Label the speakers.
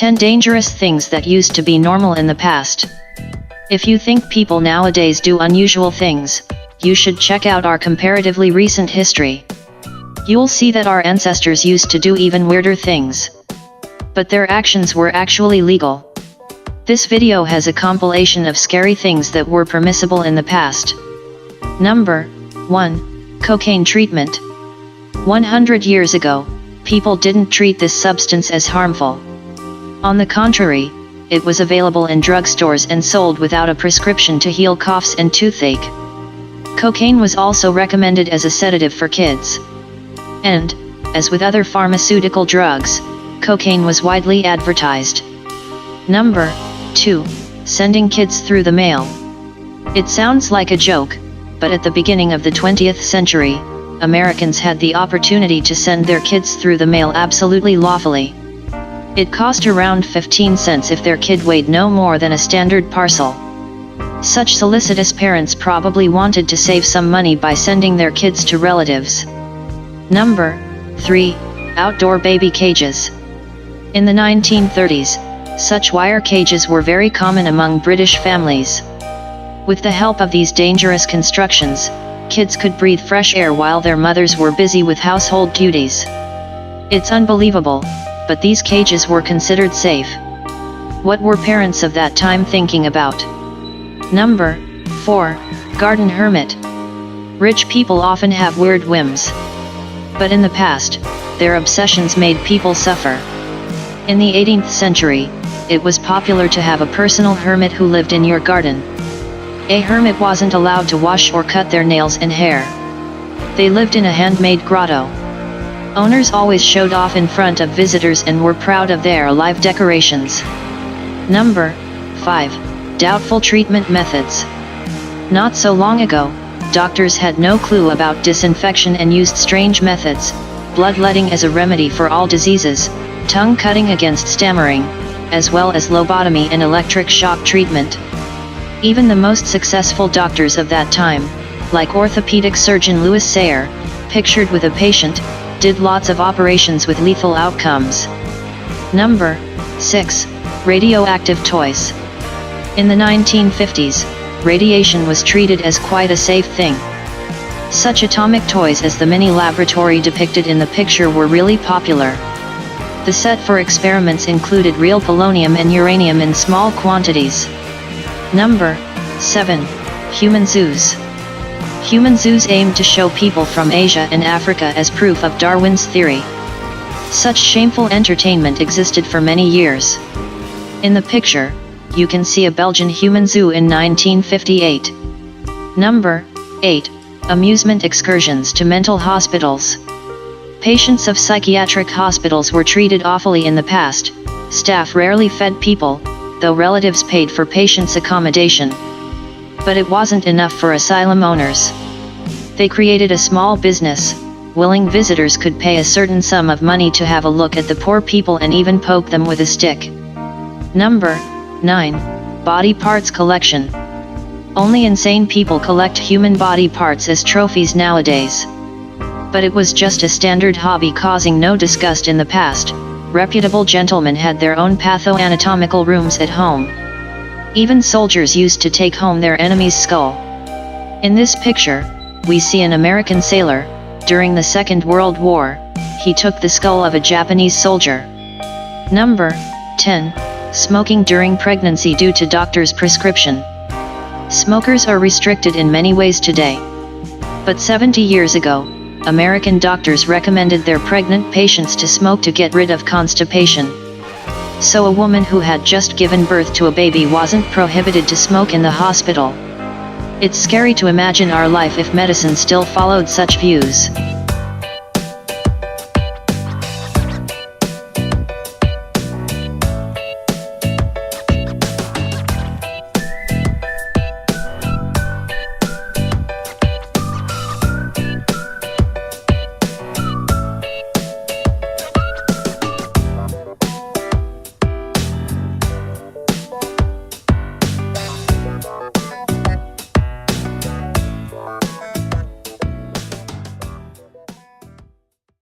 Speaker 1: 10 dangerous things that used to be normal in the past. If you think people nowadays do unusual things, you should check out our comparatively recent history. You'll see that our ancestors used to do even weirder things. But their actions were actually legal. This video has a compilation of scary things that were permissible in the past. Number 1. Cocaine treatment. 100 years ago, people didn't treat this substance as harmful. On the contrary, it was available in drugstores and sold without a prescription to heal coughs and toothache. Cocaine was also recommended as a sedative for kids. And, as with other pharmaceutical drugs, cocaine was widely advertised. Number 2. Sending kids through the mail. It sounds like a joke, but at the beginning of the 20th century, Americans had the opportunity to send their kids through the mail absolutely lawfully. It cost around 15 cents if their kid weighed no more than a standard parcel. Such solicitous parents probably wanted to save some money by sending their kids to relatives. Number 3. Outdoor baby cages. In the 1930s, such wire cages were very common among British families. With the help of these dangerous constructions, kids could breathe fresh air while their mothers were busy with household duties. It's unbelievable, but these cages were considered safe. What were parents of that time thinking about? Number 4. Garden hermit. Rich people often have weird whims. But in the past, their obsessions made people suffer. In the 18th century, it was popular to have a personal hermit who lived in your garden. A hermit wasn't allowed to wash or cut their nails and hair. They lived in a handmade grotto. Owners always showed off in front of visitors and were proud of their live decorations. Number 5. Doubtful treatment methods. Not so long ago, doctors had no clue about disinfection and used strange methods: bloodletting as a remedy for all diseases, tongue cutting against stammering, as well as lobotomy and electric shock treatment. Even the most successful doctors of that time, like orthopedic surgeon Louis Sayre, pictured with a patient, did lots of operations with lethal outcomes. Number 6. Radioactive toys. In the 1950s, radiation was treated as quite a safe thing. Such atomic toys as the mini laboratory depicted in the picture were really popular. The set for experiments included real polonium and uranium in small quantities. Number 7. Human zoos. Human zoos aimed to show people from Asia and Africa as proof of Darwin's theory. Such shameful entertainment existed for many years. In the picture, you can see a Belgian human zoo in 1958. Number 8. Amusement excursions to mental hospitals. Patients of psychiatric hospitals were treated awfully in the past. Staff rarely fed people, though relatives paid for patients' accommodation. But it wasn't enough for asylum owners. They created a small business. Willing visitors could pay a certain sum of money to have a look at the poor people and even poke them with a stick. Number 9. Body parts collection. Only insane people collect human body parts as trophies nowadays. But it was just a standard hobby causing no disgust in the past. Reputable gentlemen had their own patho-anatomical rooms at home. Even soldiers used to take home their enemy's skull. In this picture, we see an American sailor. During the Second World War, he took the skull of a Japanese soldier. Number 10. Smoking during pregnancy due to doctor's prescription. Smokers are restricted in many ways today. But 70 years ago, American doctors recommended their pregnant patients to smoke to get rid of constipation. So a woman who had just given birth to a baby wasn't prohibited to smoke in the hospital. It's scary to imagine our life if medicine still followed such views.